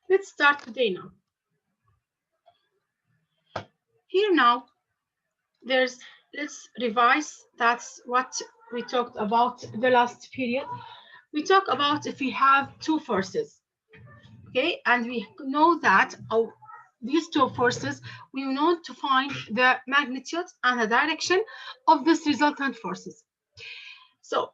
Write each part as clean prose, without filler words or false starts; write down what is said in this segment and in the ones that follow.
Let's start today now. Here now, let's revise. That's what we talked about the last period. We talk about if we have two forces, okay, and we know that these two forces, we know to find the magnitude and the direction of these resultant forces. So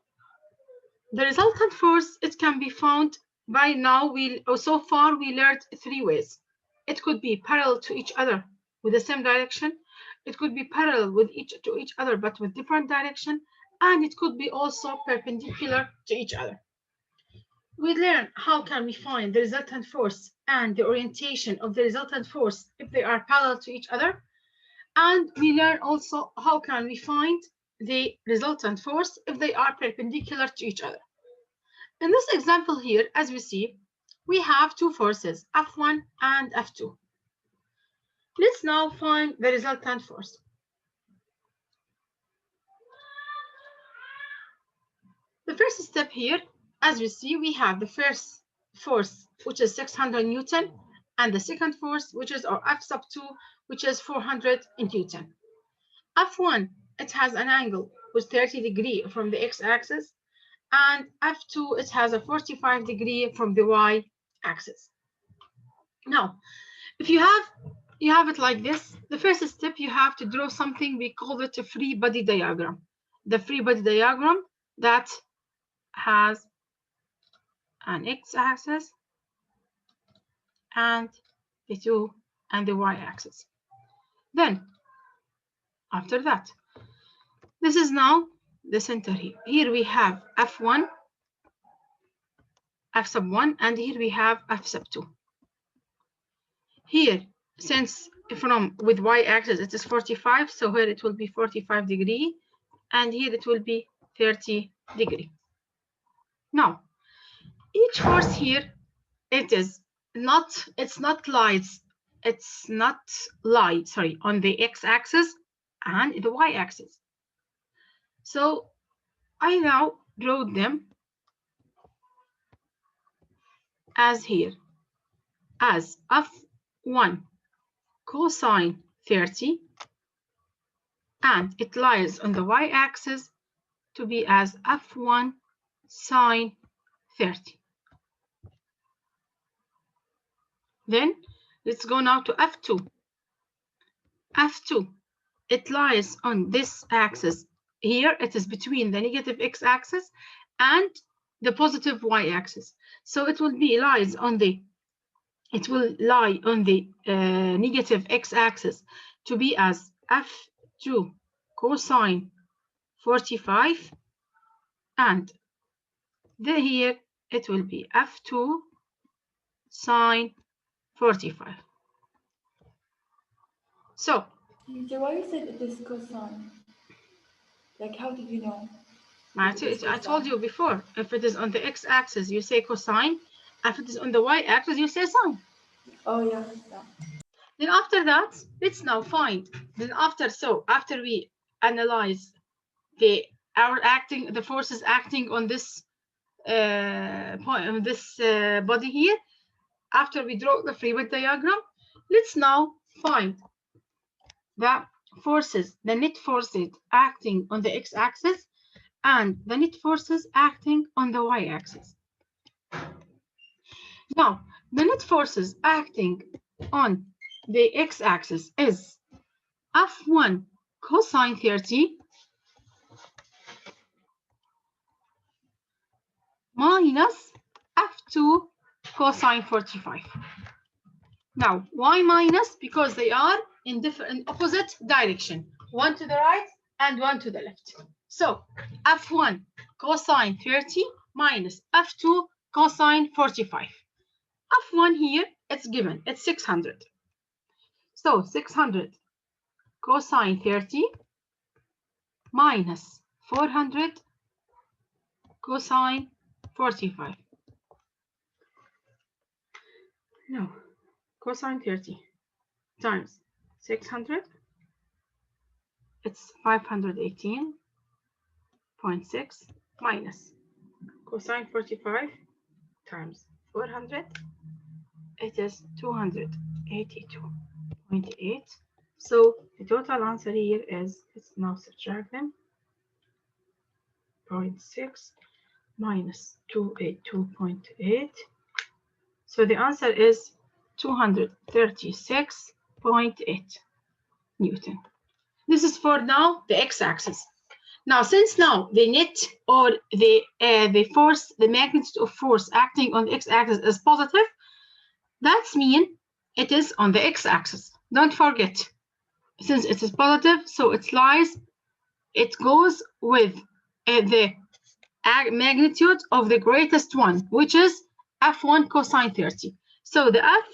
the resultant force, it can be found by now. So far we learned three ways. It could be parallel to each other with the same direction. It could be parallel with each other but with different direction, and it could be also perpendicular to each other. We learn how can we find the resultant force and the orientation of the resultant force if they are parallel to each other. And we learn also how can we find the resultant force if they are perpendicular to each other. In this example here, as we see, we have two forces, F1 and F2. Let's now find the resultant force. The first step here, as we see, we have the first force, which is 600 Newton, and the second force, which is our F sub 2, which is 400 Newton. F1, it has an angle with 30 degrees from the x-axis, and F2, it has a 45 degree from the y-axis. Now, if you have it like this, the first step, you have to draw something, we call it a free body diagram. The free body diagram that has an x-axis and the 2 and the y-axis. Then, after that, this is now the center here. Here we have F1, F sub 1, and here we have F sub 2. Here, since from with y-axis it is 45, so here it will be 45 degree, and here it will be 30 degree. Now, each force here, it's not lie, sorry, on the x-axis and the y-axis. So I now draw them as here, as F1 cosine 30, and it lies on the y-axis to be as F1 sine 30. Then let's go now to F2. F2, it lies on this axis. Here it is between the negative x-axis and the positive y-axis. So it will lie on the negative x-axis to be as F2 cosine 45, and here it will be F2 sine 45. So, why you said it is cosine? Like, how did you know? I told you before, if it is on the x-axis, you say cosine. If it is on the y-axis, you say sine. Oh, yeah. Then after that, let's now find. Then after we analyze the forces acting on this point, on this body here, after we draw the free body diagram, let's now find the forces, the net forces acting on the x-axis and the net forces acting on the y-axis. Now, the net forces acting on the x-axis is F1 cosine 30 minus F2 cosine 45. Now, why minus? Because they are in opposite direction, one to the right and one to the left. So F1 cosine 30 minus F2 cosine 45. F1 here, it's given, it's 600. So 600 cosine 30 minus 400 cosine 45. No, cosine 30 times 600, it's 518.6 minus cosine 45 times 400, it is 282.8. So the total answer here is, let's now subtract them, 0.6 minus 282.8. So the answer is 236.8 Newton. This is for now the x-axis. Now, since now the net or the force, the magnitude of force acting on the x-axis is positive, that means it is on the x-axis. Don't forget, since it is positive, so it goes with the magnitude of the greatest one, which is f1 cosine 30. So the f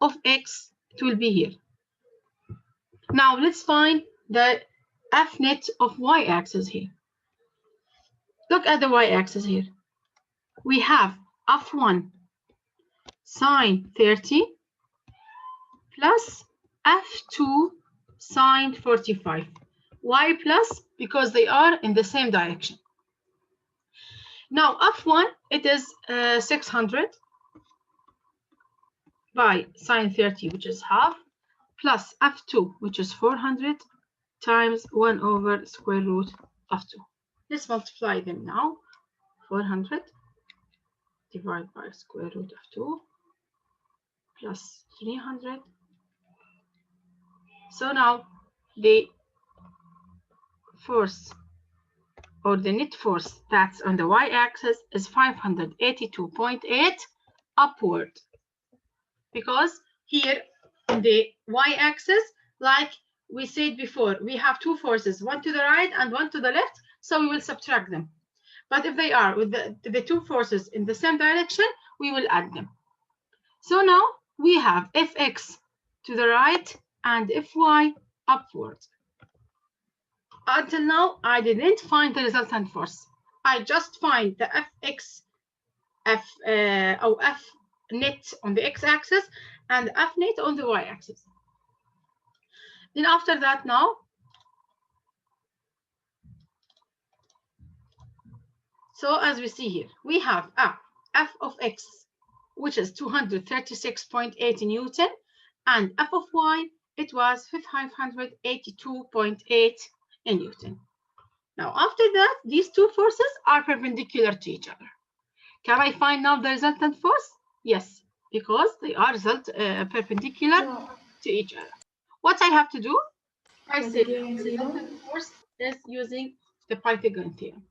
of x, it will be here. Now let's find the f net of y-axis here. Look at the y-axis here. We have f1 sine 30 plus f2 sine 45. Why plus? Because they are in the same direction. Now f1, it is 600 by sine 30, which is half, plus f2, which is 400, times 1 over square root of 2. Let's multiply them now. 400 divided by square root of 2 plus 300. So now the force or the net force that's on the y-axis is 582.8 upward, because here on the y-axis, like we said before, we have two forces, one to the right and one to the left, so we will subtract them. But if they are with the two forces in the same direction, we will add them. So now we have fx to the right and fy upward. Until now, I didn't find the resultant force. I just find the fx, f net on the x-axis and f net on the y-axis. Then after that now, so as we see here, we have f of x, which is 236.8 Newton, and f of y, it was 582.8 Newton. Now after that, these two forces are perpendicular to each other. Can I find now the resultant force? Yes, because they are perpendicular to each other. What I have to do, I say the resultant force is using the Pythagorean Theorem.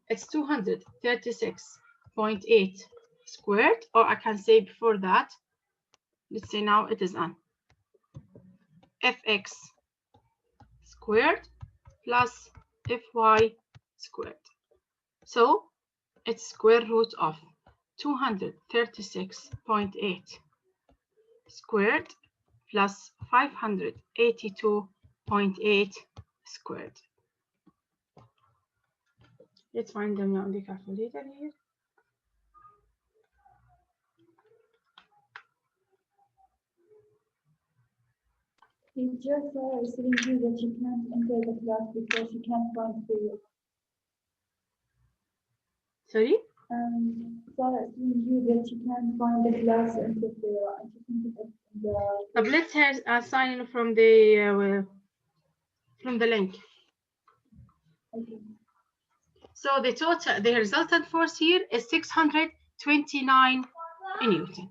It's 236.8 squared, or I can say before that, let's say now it is on fx squared plus fy squared. So it's square root of 236.8 squared plus 582.8 squared. Let's find them on the calculator here. Teacher Sarah is telling you that she can't enter the class because she can't find the period. Sorry? Sarah is telling you that she can't find the class and she thinks it's the. But let's assign from the link. Okay. So the resultant force here is 629 Newton.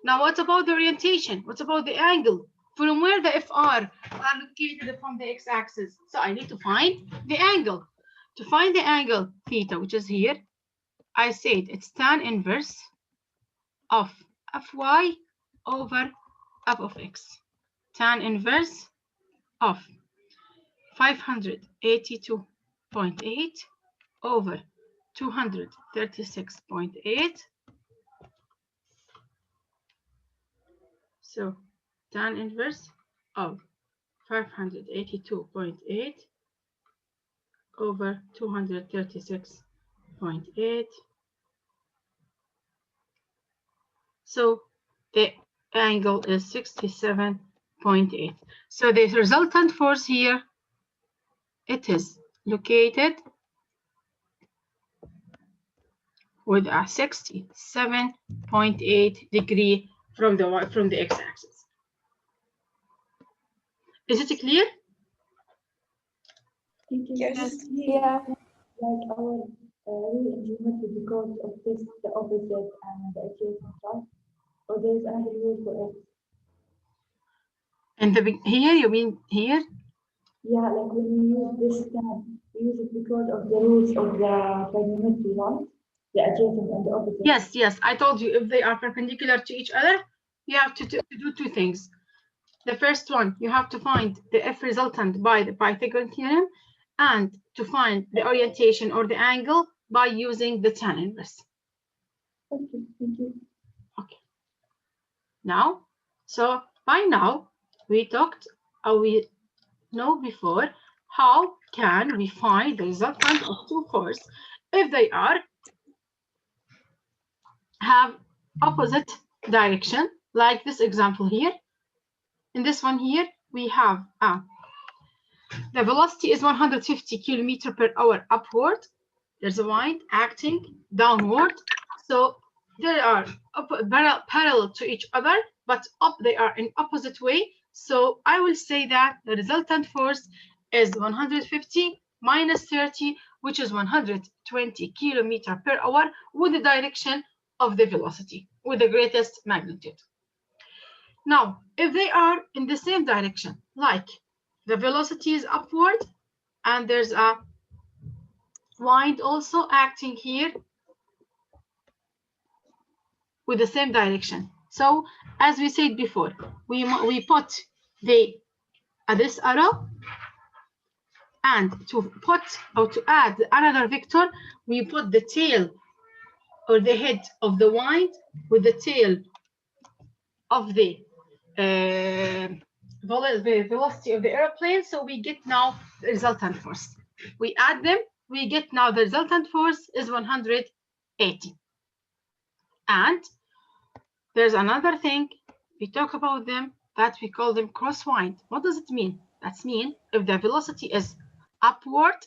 Now, what about the orientation? What about the angle? From where the FR are located from the x-axis? So I need to find the angle. To find the angle theta, which is here, I said it's tan inverse of Fy over f of x. Tan inverse of 582.8 over 236.8. So tan inverse of 582.8 over 236.8. So the angle is 67.8. So the resultant force here, it is located with a 67.8 degree from the x-axis. Is it clear? Yes. Yeah. Like our rule in geometry because of this, the opposite and the adjacent, right? Or there is another rule for it. And here, you mean here? Yeah, like when we use this tan, we use it because of the rules of the trigonometry, right? The adjacent and the opposite. Yes, yes. I told you if they are perpendicular to each other, you have to do two things. The first one, you have to find the f resultant by the Pythagorean theorem, and to find the orientation or the angle by using the tan inverse. Okay, thank you. Okay. Now, so by now we talked, we know before, how can we find the resultant of two forces if they have opposite direction, like this example here. In this one here, we have the velocity is 150 kilometers per hour upward. There's a wind acting downward. So they are parallel to each other, but they are in opposite way. So I will say that the resultant force is 150 minus 30, which is 120 kilometers per hour with the direction of the velocity, with the greatest magnitude. Now, if they are in the same direction, like the velocity is upward and there's a wind also acting here with the same direction. So as we said before, we put this arrow, and to put or to add another vector, we put the tail or the head of the wind with the tail of the velocity of the airplane. So we get now the resultant force. We add them, we get now the resultant force is 180. And there's another thing, we talk about them, that we call them crosswind. What does it mean? That means if the velocity is upward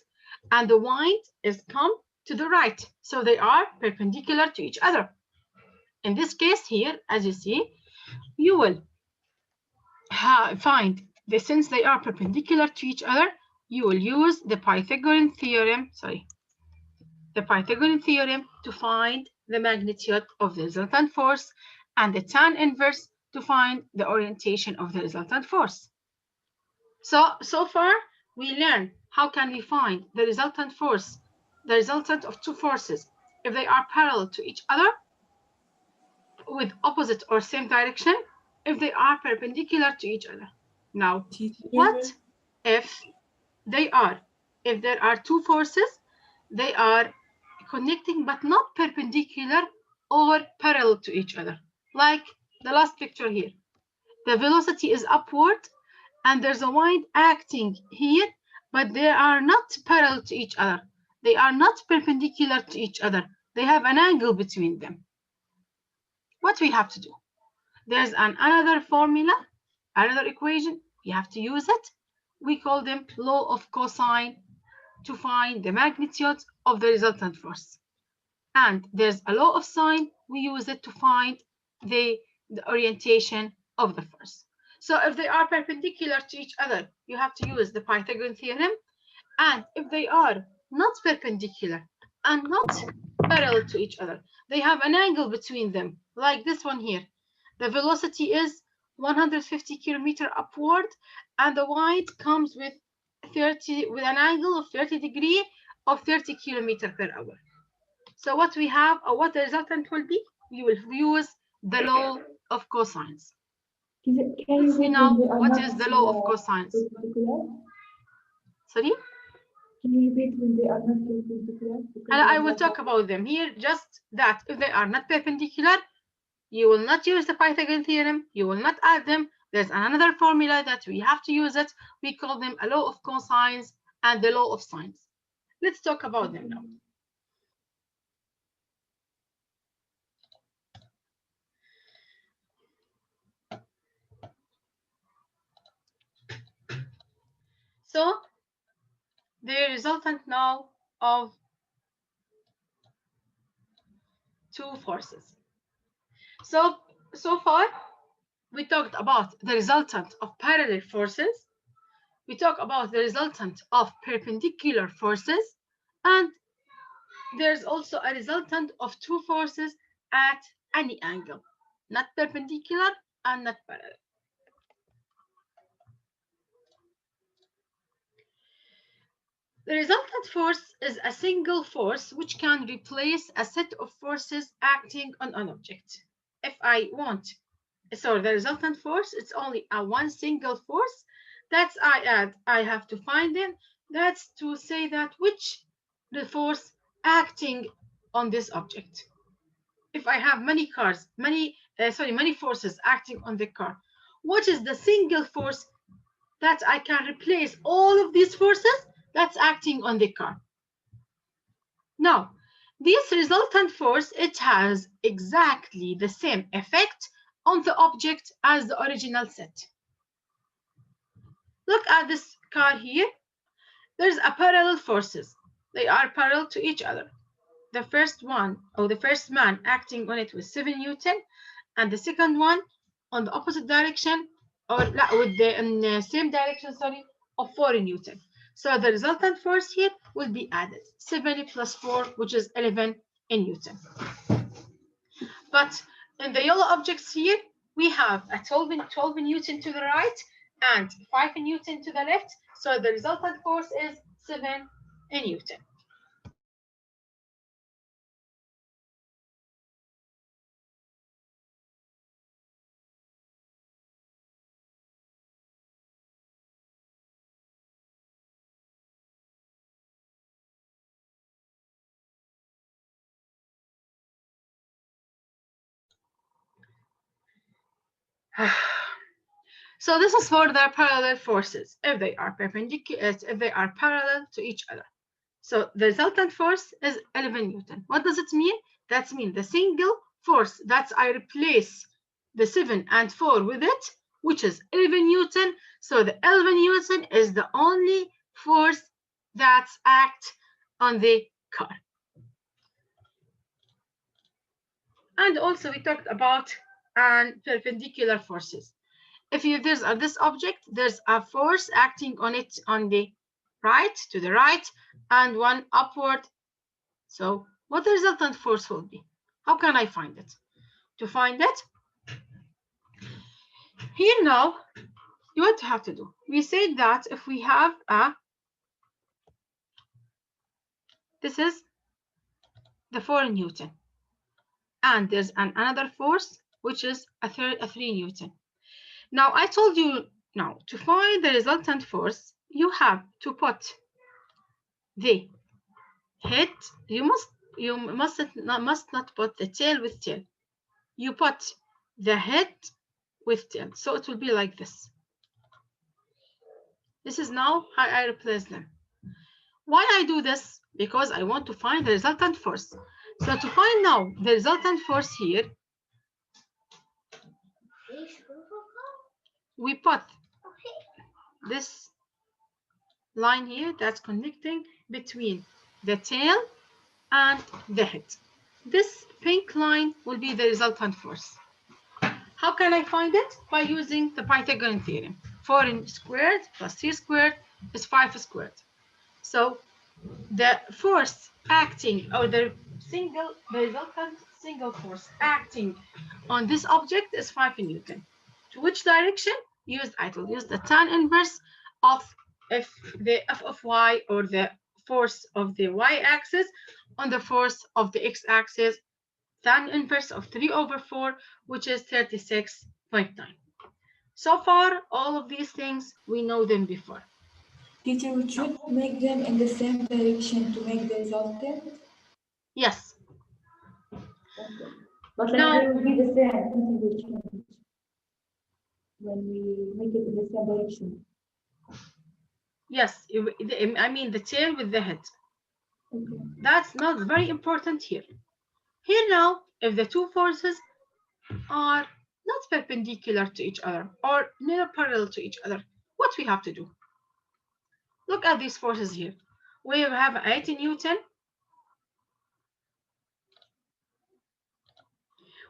and the wind is come to the right, so they are perpendicular to each other. In this case here, as you see, you will find that since they are perpendicular to each other, you will use the Pythagorean theorem, to find the magnitude of the resultant force, and the tan inverse to find the orientation of the resultant force. So far, we learned how can we find the resultant force, the resultant of two forces, if they are parallel to each other with opposite or same direction, if they are perpendicular to each other. Now, what if there are two forces, they are connecting but not perpendicular or parallel to each other, like the last picture here. The velocity is upward and there's a wind acting here, but they are not parallel to each other. They are not perpendicular to each other. They have an angle between them. What we have to do? There's another formula, another equation. We have to use it. We call them law of cosine to find the magnitude of the resultant force. And there's a law of sine. We use it to find the orientation of the force. So if they are perpendicular to each other, you have to use the Pythagorean theorem. And if they are not perpendicular and not parallel to each other, they have an angle between them, like this one here. The velocity is 150 kilometers upward, and the wind comes with an angle of 30 degrees of 30 kilometers per hour. So what we have, or what the resultant will be, we will use the law of cosines. We know what is the law of cosines. Sorry? Can you repeat when they are not perpendicular? And I will talk about them here, just that if they are not perpendicular, you will not use the Pythagorean theorem, you will not add them. There's another formula that we have to use it. We call them a law of cosines and the law of sines. Let's talk about them now. So the resultant now of two forces. So So far, we talked about the resultant of parallel forces. We talked about the resultant of perpendicular forces. And there's also a resultant of two forces at any angle, not perpendicular and not parallel. The resultant force is a single force which can replace a set of forces acting on an object. If I want, so the resultant force, it's only a one single force. That's I have to find it. That's to say that which the force acting on this object. If I have many cars, many forces acting on the car, what is the single force that I can replace all of these forces that's acting on the car? Now, this resultant force, it has exactly the same effect on the object as the original set. Look at this car here. There's a parallel forces. They are parallel to each other. The first one, or the first man acting on it with 7 Newton, and the second one on the opposite direction, or with the same direction, sorry, of 4 Newton. So the resultant force here will be added, 7 plus 4, which is 11 in Newton. But in the yellow objects here, we have a 12 Newton to the right and 5 Newton to the left. So the resultant force is 7 Newton. So this is for their parallel forces, if they are perpendicular, if they are parallel to each other. So the resultant force is 11 Newton. What does it mean? That means the single force that I replace the 7 and 4 with it, which is 11 Newton. So the 11 Newton is the only force that acts on the car. And also we talked about perpendicular forces. If there's this object, there's a force acting on it on the right, to the right, and one upward. So what the resultant force will be? How can I find it? To find it, here now, what you have to do? We said that if we have this is the 4 Newton, and there's another force, which is a 3 Newton. Now, I told you now to find the resultant force, you have to put the head. You must not put the tail with tail. You put the head with tail. So it will be like this. This is now how I replace them. Why I do this? Because I want to find the resultant force. So to find now the resultant force here, we put this line here that's connecting between the tail and the head. This pink line will be the resultant force. How can I find it? By using the Pythagorean theorem. 4 squared plus 3 squared is 5 squared. So the force acting, or the resultant single force acting on this object is 5 Newton. To which direction? I will use the tan inverse of the f of y, or the force of the y-axis on the force of the x-axis, tan inverse of 3 over 4, which is 36.9. So far, all of these things, we know them before. Teacher, we should make them in the same direction to make the resultant? Yes. Okay. But now, they will be the same, nothing will change when we make it in the same direction. Yes, I mean the tail with the head. Okay. That's not very important here. Here now, if the two forces are not perpendicular to each other or near parallel to each other, what we have to do? Look at these forces here. We have 80 Newton.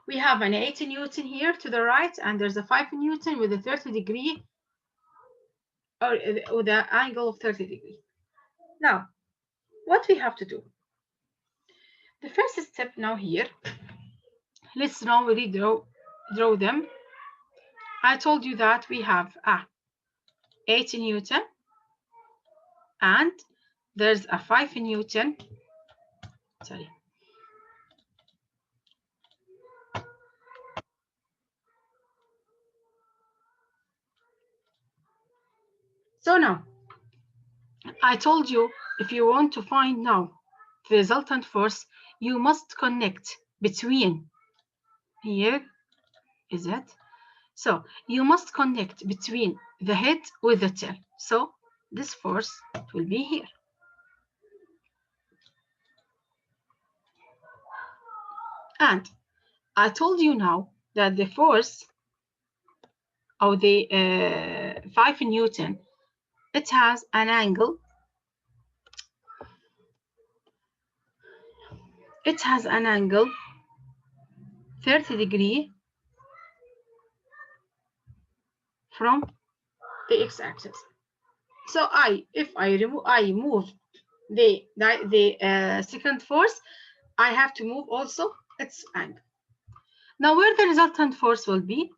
We have an 80 Newton here to the right, and there's a 5 Newton with a 30 degree, or the angle of 30 degrees. Now, what we have to do? The first step now here, let's now draw them. I told you that we have 80 Newton, and there's a 5 Newton. Sorry. So now, I told you, if you want to find now the resultant force, you must connect between, here is it. So you must connect between the head with the tail. So this force will be here. And I told you now that the force of the 5 Newton, it has an angle. It has an angle 30 degrees from the x-axis. So if I move the second force, I have to move also its angle. Now, where the resultant force will be?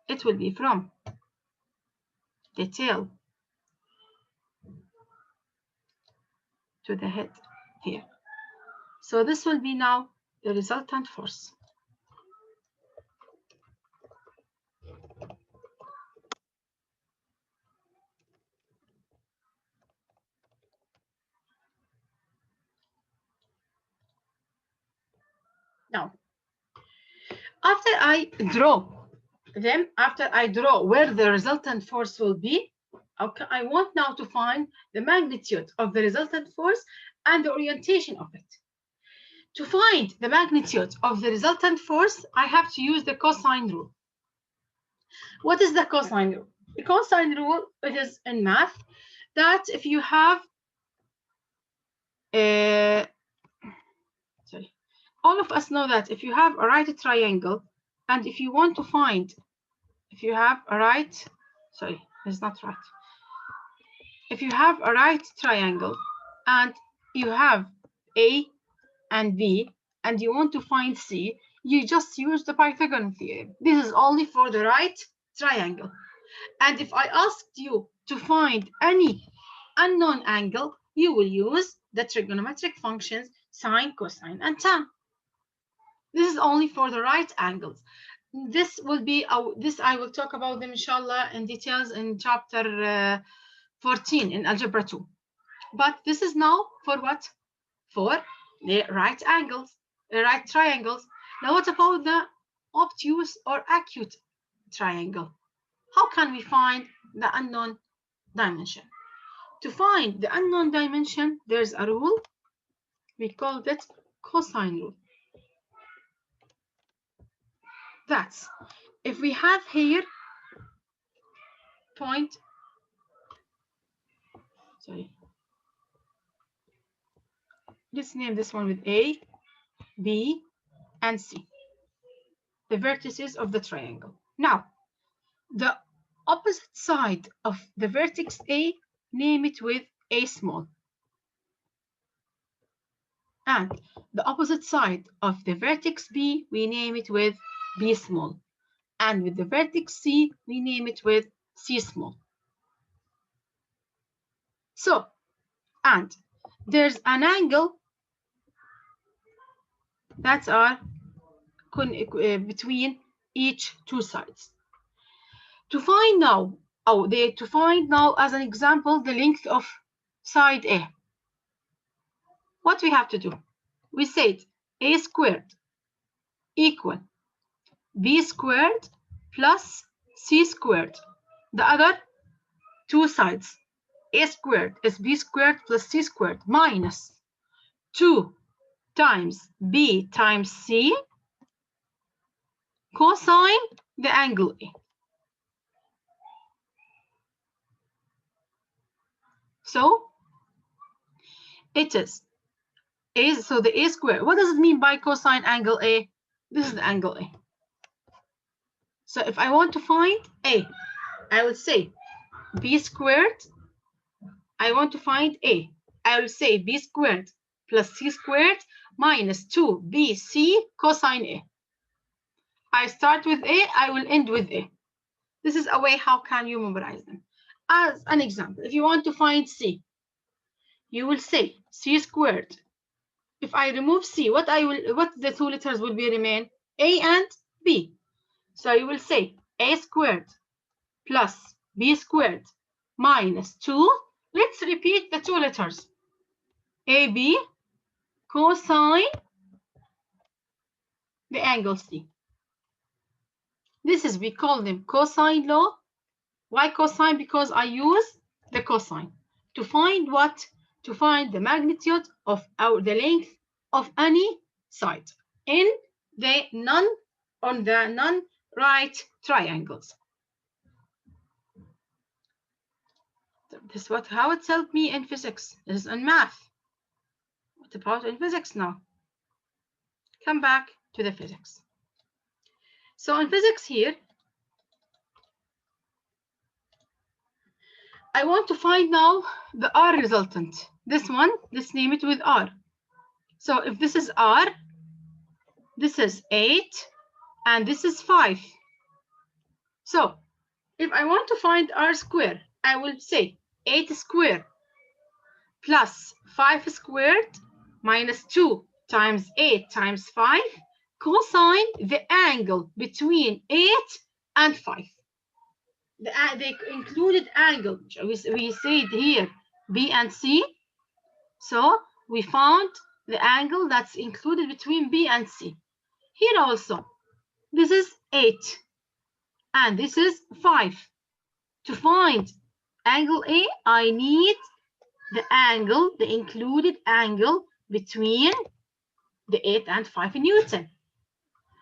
It will be from the tail to the head here. So this will be now the resultant force. Now, after I draw them, after I draw where the resultant force will be, okay, I want now to find the magnitude of the resultant force and the orientation of it. To find the magnitude of the resultant force, I have to use the cosine rule. What is the cosine rule? The cosine rule, it is in math that if you have all of us know that if you have a right triangle, and if you want to find, if you have a right, sorry, it's not right. If you have a right triangle and you have A and B and you want to find C, you just use the Pythagorean theorem. This is only for the right triangle. And if I asked you to find any unknown angle, you will use the trigonometric functions sine, cosine, and tan. This is only for the right angles. This will be, this I will talk about them inshallah in details in chapter 14 in algebra 2. But this is now for what? For the right angles, the right triangles. Now what about the obtuse or acute triangle? How can we find the unknown dimension? To find the unknown dimension, there's a rule. We call it cosine rule. That's if we have here point, sorry, let's name this one with A, B, and C, the vertices of the triangle. Now, the opposite side of the vertex A, name it with A small. And the opposite side of the vertex B, we name it with B small. And with the vertex C, we name it with C small. So, and there's an angle that's between each two sides. To find now, to find now as an example the length of side A, what we have to do? We said A squared equal B squared plus C squared. The other two sides, A squared is B squared plus C squared minus 2 times B times C cosine the angle A. So it is so the A squared. What does it mean by cosine angle A? This is the angle A. So if I want to find A, I will say B squared. I want to find A. I will say B squared plus C squared minus 2BC cosine A. I start with A, I will end with A. This is a way how can you memorize them. As an example, if you want to find C, you will say C squared. If I remove C, what the two letters will be remain? A and B. So you will say A squared plus B squared minus 2. Let's repeat the two letters. AB cosine the angle C. This is, we call them cosine law. Why cosine? Because I use the cosine to find what? To find the magnitude of the length of any side in the non-right triangles. This is how it's helped me in physics. This is in math. What about in physics now? Come back to the physics. So in physics here, I want to find now the R resultant. This one, let's name it with R. So if this is R, this is 8, and this is 5. So if I want to find R squared, I will say 8 squared plus 5 squared minus 2 times 8 times 5 cosine the angle between 8 and 5. The included angle, we said here B and C. So we found the angle that's included between B and C. Here also, this is 8 and this is 5. To find angle A, I need the angle, the included angle between the 8 and 5 Newton.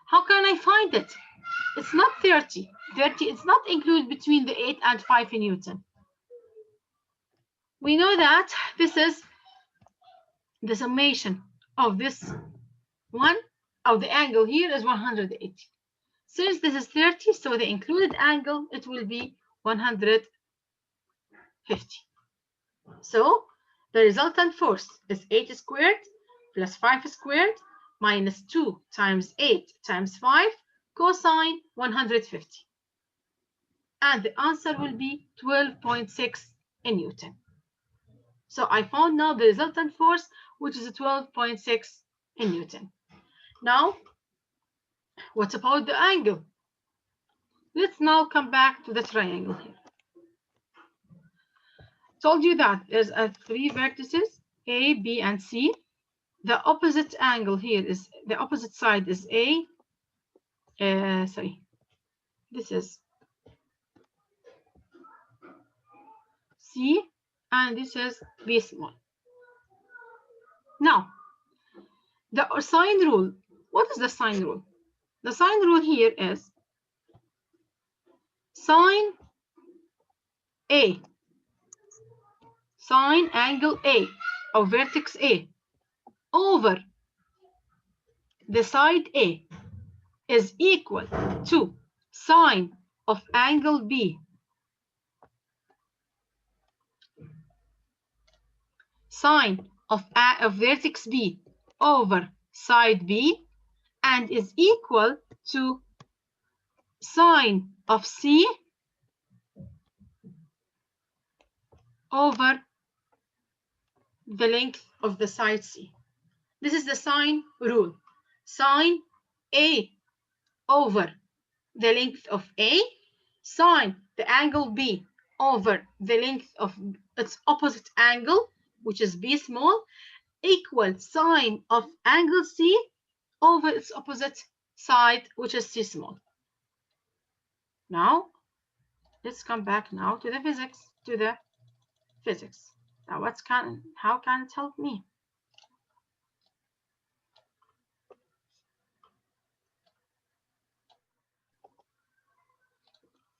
How can I find it? It's not 30. 30 is not included between the 8 and 5 Newton. We know that this is the summation of this one of the angle here is 180. Since this is 30, so the included angle, it will be 150. So the resultant force is 8 squared plus 5 squared minus 2 times 8 times 5 cosine 150. And the answer will be 12.6 in Newton. So I found now the resultant force, which is 12.6 in Newton. Now, what about the angle? Let's now come back to the triangle here. Told you that there's 3 vertices, A, B, and C. The opposite angle here is, the opposite side is A. This is C, and this is B small. Now, the sine rule. What is the sine rule? The sine rule here is sine A, sine angle A, or vertex A, over the side A is equal to sine of angle B, sine of vertex B over side B, and is equal to sine of C over the length of the side C. This is the sine rule. Sine A over the length of A, sine the angle B over the length of its opposite angle, which is B small, equal sine of angle C over its opposite side, which is C small. Now, let's come back now to the physics, Now, how can it help me?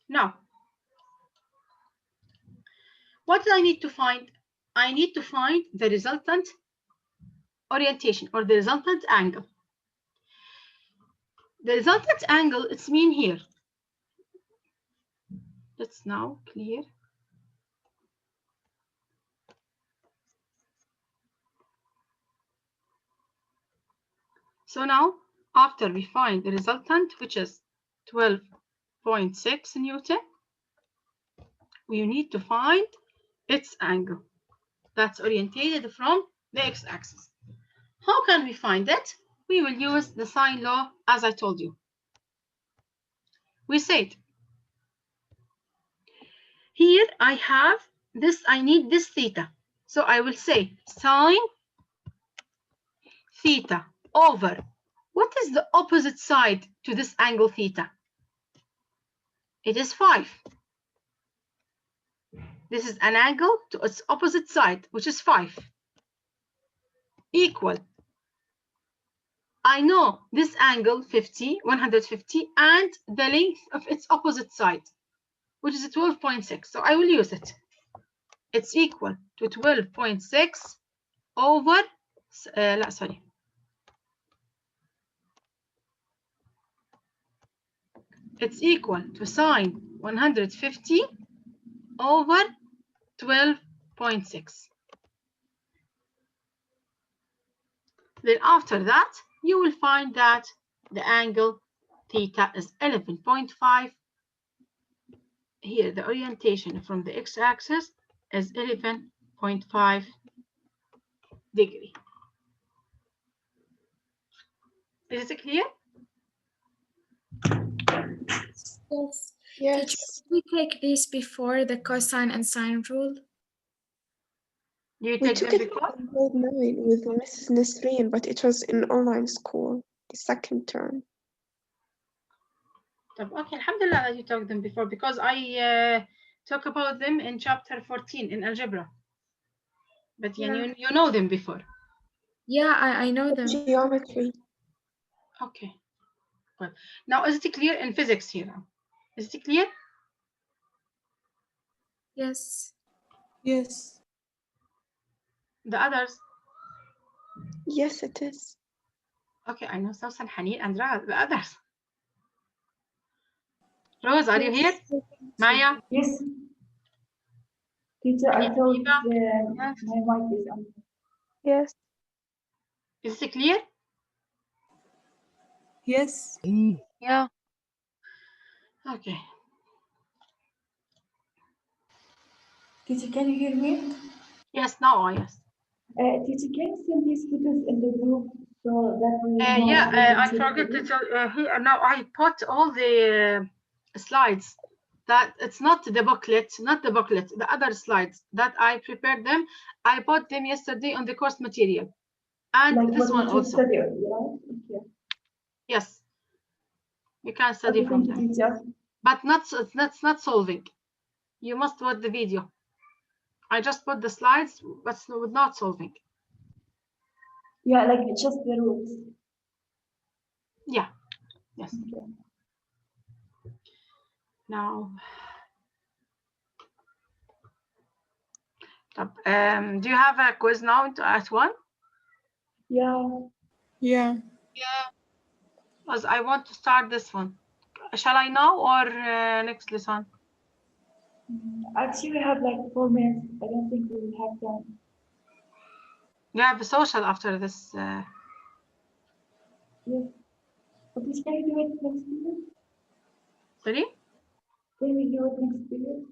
Now, what do I need to find? I need to find the resultant orientation or the resultant angle. The resultant angle, it's mean here. Let's now clear. So now, after we find the resultant, which is 12.6 Newton, we need to find its angle that's orientated from the x-axis. How can we find it? We will use the sine law, as I told you. We said, here I have this, I need this theta. So I will say sine theta over, what is the opposite side to this angle theta? It is 5. This is an angle to its opposite side, which is 5. Equal. I know this angle 150, and the length of its opposite side, which is 12.6. So I will use it. It's equal to 12.6 over, sorry. It's equal to sine 150 over 12.6. Then after that, you will find that the angle theta is 11.5. Here, the orientation from the x-axis is 11.5 degree. Is it clear? Yes. Yes. Teacher, we take this before the cosine and sine rule. You We take took them it before? in grade 9 with Mrs. Nesreen, but it was in online school, the second term. Okay, alhamdulillah that you took them before, because I talk about them in chapter 14 in algebra. But Yeah. you know them before. Yeah, I know them. Geometry. Okay. Good. Now, is it clear in physics here? Is it clear? Yes. Yes. The others? Yes, it is. Okay, I know Sausan, Haneen, and Raad. The others? Rose, are you here? Maya? Yes. Teacher, I Haneen, thought Habiba? Yes. my mic is on. Yes. Is it clear? Yes. Yeah. Okay. Teacher, can you hear me? Yes, now yes. Teacher, can you send these photos in the group so that we know Yeah, how to I check forgot it? to tell here. Now I put all the slides. That it's not the booklet, the other slides that I prepared them. I put them yesterday on the course material, and Like this what one we should also. study, right? Okay. Yes, you can study Okay, from thank them, you, teacher. but it's not solving. You must watch the video. I just put the slides, but not solving. Yeah, like just the rules. Yeah. Yes. Okay. Now, do you have a quiz now at 1? Yeah. Yeah. Because I want to start this one. Shall I now or next lesson? Actually, we have like 4 minutes. I don't think we will have time. You have a social after this. Yes. Okay, can we do it next period? Sorry? Can we do it next period?